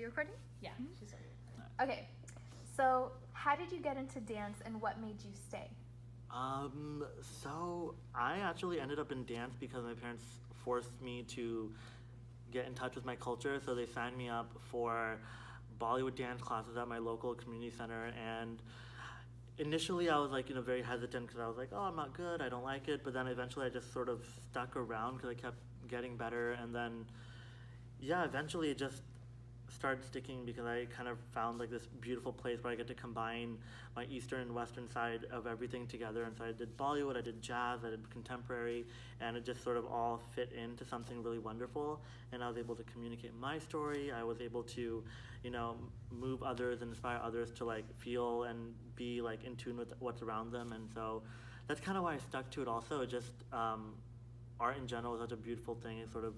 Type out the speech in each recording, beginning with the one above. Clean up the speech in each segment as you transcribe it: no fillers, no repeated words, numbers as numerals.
you recording? Yeah, she's already. Okay. So, how did you get into dance and what made you stay? So I actually ended up in dance because my parents forced me to get in touch with my culture. So they signed me up for Bollywood dance classes at my local community center. And initially I was like, very hesitant because I was like, oh, I'm not good. I don't like it. But then eventually I just sort of stuck around because I kept getting better. And then, yeah, eventually it just started sticking because I kind of found like this beautiful place where I get to combine my eastern and western side of everything together. And so I did Bollywood, I did jazz, I did contemporary, and it just sort of all fit into something really wonderful. And I was able to communicate my story. I was able to, move others and inspire others to like feel and be like in tune with what's around them. And so that's kind of why I stuck to it. Also, it just art in general is such a beautiful thing. It sort of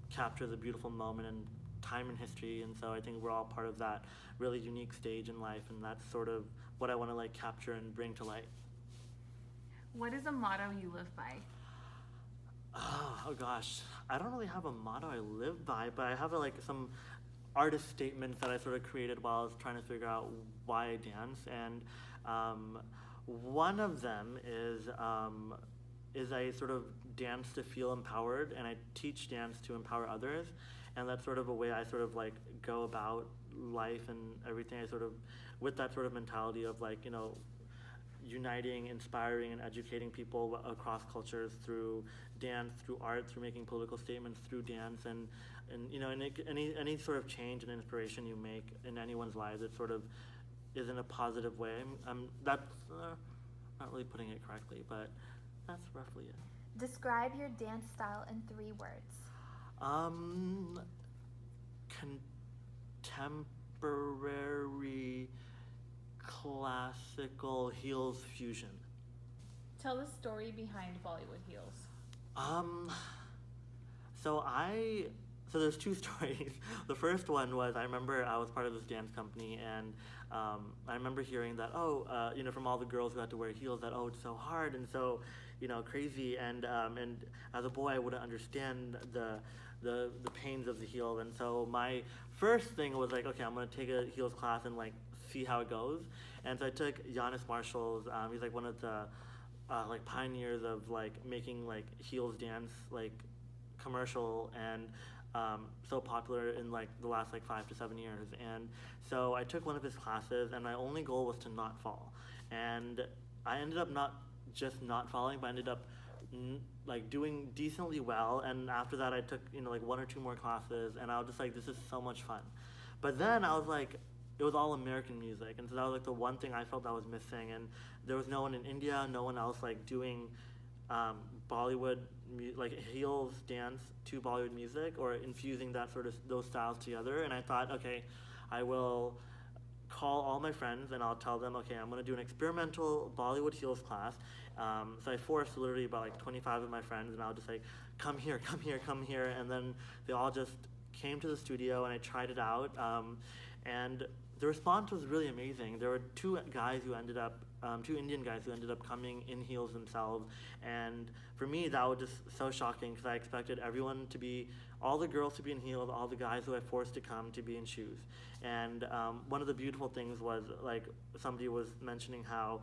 captures a beautiful moment and time in history, and so I think we're all part of that really unique stage in life, and that's sort of what I want to like capture and bring to light. What is a motto you live by? Oh gosh, I don't really have a motto I live by, but I have like some artist statements that I sort of created while I was trying to figure out why I dance, and one of them is I sort of dance to feel empowered, and I teach dance to empower others. And that's sort of a way I sort of like go about life and everything. I sort of, with that sort of mentality of like, uniting, inspiring, and educating people across cultures through dance, through art, through making political statements, through dance, and any sort of change and inspiration you make in anyone's lives, it sort of is in a positive way. That's not really putting it correctly, but that's roughly it. Describe your dance style in 3 words. Contemporary classical heels fusion. Tell the story behind Bollywood heels. So there's 2 stories. The first one was I remember I was part of this dance company, and I remember hearing that from all the girls who had to wear heels that it's so hard and so crazy, and as a boy I wouldn't understand the pains of the heel, and so my first thing was like, okay, I'm gonna take a heels class and like see how it goes. And so I took Giannis Marshall's. He's like one of the like pioneers of like making like heels dance like commercial and so popular in like the last like 5 to 7 years. And so I took one of his classes, and my only goal was to not fall. And I ended up not just not falling, but I ended up like doing decently well. And after that I took like 1 or 2 more classes, and I was just like, this is so much fun. But then I was like, it was all American music, and so that was like the one thing I felt that was missing. And there was no one in India, no one else like doing Bollywood like heels dance to Bollywood music, or infusing that sort of those styles together. And I thought, okay, I will call all my friends and I'll tell them, okay, I'm going to do an experimental Bollywood heels class. So I forced literally about like 25 of my friends, and I was just like, come here, come here, come here. And then they all just came to the studio, and I tried it out. And the response was really amazing. There were 2 guys who ended up, 2 Indian guys who ended up coming in heels themselves. And for me, that was just so shocking because I expected everyone to be, all the girls to be in heels, all the guys who I forced to come to be in shoes. And one of the beautiful things was, like, somebody was mentioning how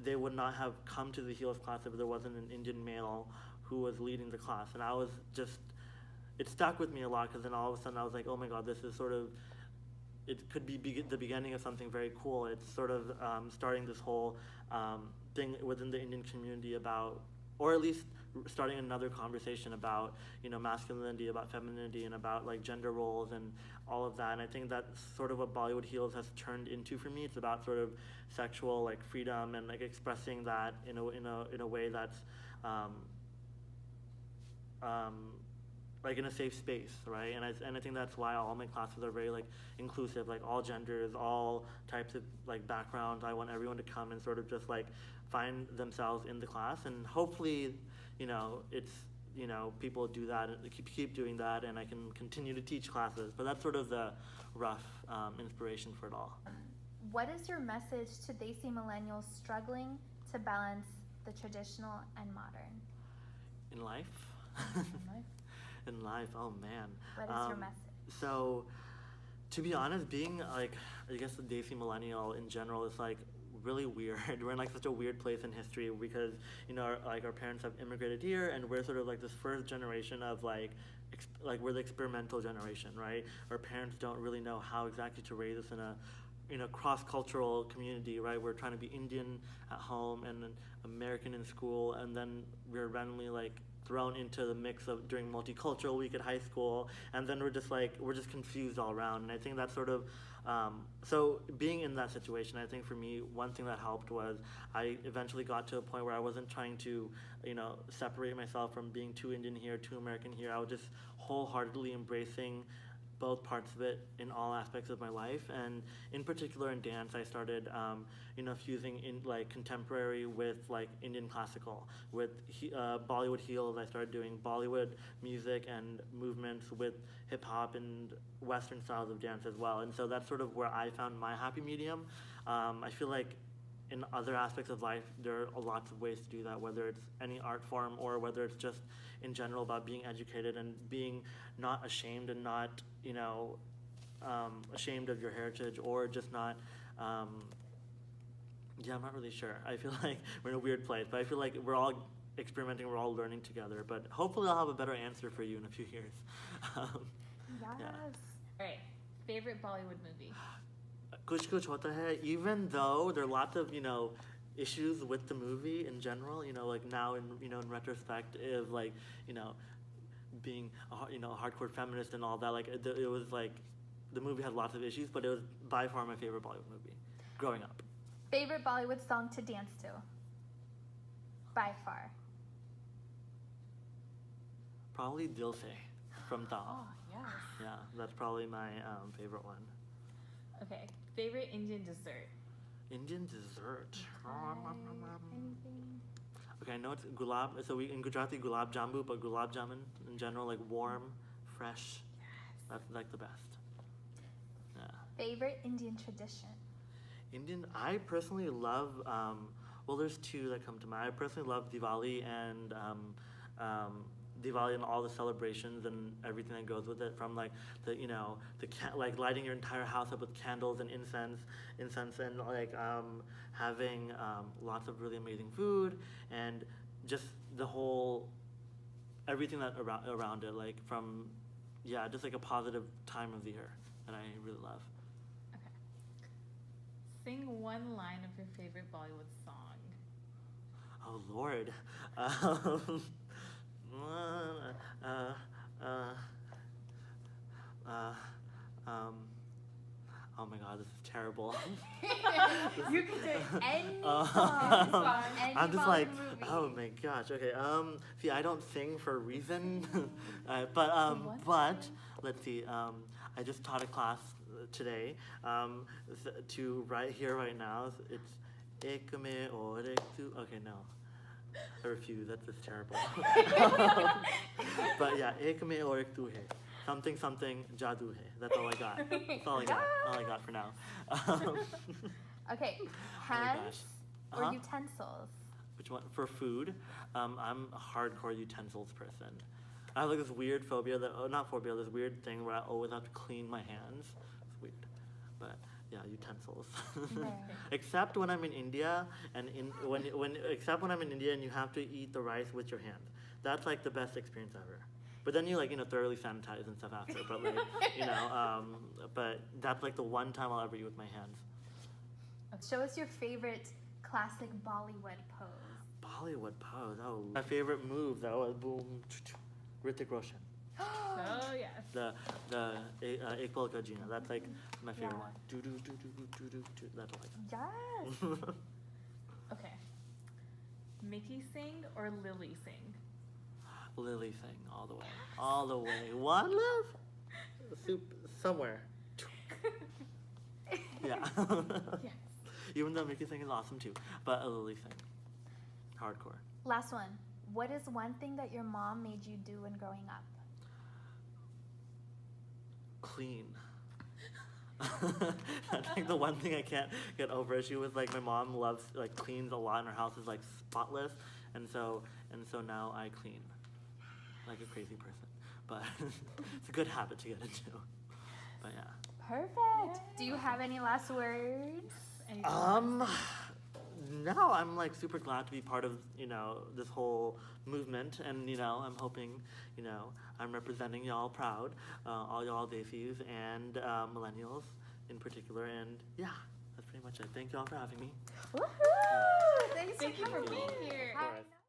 they would not have come to the heels class if there wasn't an Indian male who was leading the class. And I was just, it stuck with me a lot, because then all of a sudden I was like, oh my God, this is sort of, it could be the beginning of something very cool. It's sort of starting this whole thing within the Indian community about, or at least starting another conversation about, masculinity, about femininity, and about like gender roles and all of that. And I think that's sort of what Bollywood heels has turned into for me. It's about sort of sexual like freedom and like expressing that in a way that's like in a safe space, right? And I think that's why all my classes are very like inclusive, like all genders, all types of like backgrounds. I want everyone to come and sort of just like find themselves in the class, and hopefully, it's people do that and keep doing that, and I can continue to teach classes. But that's sort of the rough inspiration for it all. What is your message to Desi Millennials struggling to balance the traditional and modern? In life? In life. In life, oh man. What is your message? So To be honest, being like, I guess the Desi Millennial in general is like really weird. We're in like such a weird place in history because our parents have immigrated here, and we're sort of like this first generation of like we're the experimental generation, right? Our parents don't really know how exactly to raise us in a cross-cultural community, right? We're trying to be Indian at home and then American in school, and then we're randomly like thrown into the mix of during multicultural week at high school, and then we're just confused all around. And I think that's sort of so being in that situation, I think for me, one thing that helped was I eventually got to a point where I wasn't trying to separate myself from being too Indian here, too American here. I was just wholeheartedly embracing both parts of it in all aspects of my life, and in particular in dance I started fusing in like contemporary with like Indian classical with Bollywood heels. I started doing Bollywood music and movements with hip hop and Western styles of dance as well, and so that's sort of where I found my happy medium. I feel like in other aspects of life there are lots of ways to do that, whether it's any art form or whether it's just in general about being educated and being not ashamed and not ashamed of your heritage, or just not I'm not really sure. I feel like we're in a weird place, but I feel like we're all experimenting, we're all learning together, but hopefully I'll have a better answer for you in a few years. Yes. All right, favorite Bollywood movie? Kuch Kuch Hota Hai, even though there are lots of issues with the movie in general, like now in retrospect, is like being a hardcore feminist and all that, like it was like the movie had lots of issues, but it was by far my favorite Bollywood movie growing up. Favorite Bollywood song to dance to? By far. Probably Dil Se from Tao. Oh, yes. Yeah, that's probably my favorite one. Okay, favorite Indian dessert? Indian dessert. Anything? Okay, I know it's gulab. So we in Gujarati gulab jambu, but gulab jamun in general, like warm, fresh. Yes. That's like the best. Yeah. Favorite Indian tradition? Indian. I personally love. Well, there's two that come to mind. I personally love Diwali and Diwali and all the celebrations and everything that goes with it, from like like lighting your entire house up with candles and incense and like having lots of really amazing food and just the whole everything that around it, like from just like a positive time of the year that I really love. Okay. Sing one line of your favorite Bollywood song. Oh Lord. Oh my God, this is terrible. You can do any Um, song, any I'm just Bollywood like, movie. oh my gosh. Okay. See, I don't sing for a reason, but What? let's see. I just taught a class today to right here, right now. It's ek mein aur ek tu. Okay, no. I refuse. That's just terrible. But yeah, ek mein aur ek tu hai. Something something jadoo hai. That's all I got. That's all I got. All I got for now. Okay, Oh hands gosh. or Uh-huh. utensils? Which one? For food, I'm a hardcore utensils person. I have like this weird phobia not phobia, this weird thing where I always have to clean my hands. It's weird. But yeah, utensils. Right. Except when I'm in India and except when I'm in India and you have to eat the rice with your hand. That's like the best experience ever. But then you thoroughly sanitize and stuff after. But like but that's like the one time I'll ever eat with my hands. Show us your favorite classic Bollywood pose. Bollywood pose. Oh, my favorite move though was boom, Hrithik Roshan. Oh, yes. The Ekbal Ka Jeena. That's like my favorite Yeah. one. Do do do do do do do. That's all I Yes. got. Okay. Mickey sing or Lily sing? Lily thing all the way, all the way. One love, soup somewhere. Yeah. Yes. Even though Mickey thing is awesome too, but a Lily thing, hardcore. Last one. What is one thing that your mom made you do when growing up? Clean. That's like the one thing I can't get over. She was like, my mom loves like cleans a lot, and her house is like spotless, and so now I clean like a crazy person. But it's a good habit to get into. But yeah. Perfect. Do you have any last words? Anything you wanna say? No, I'm like super glad to be part of, this whole movement, and, I'm hoping, I'm representing y'all proud, all y'all Desis and millennials in particular, and yeah, that's pretty much it. Thank y'all for having me. Woohoo! Thanks Thank you for being here. Of course.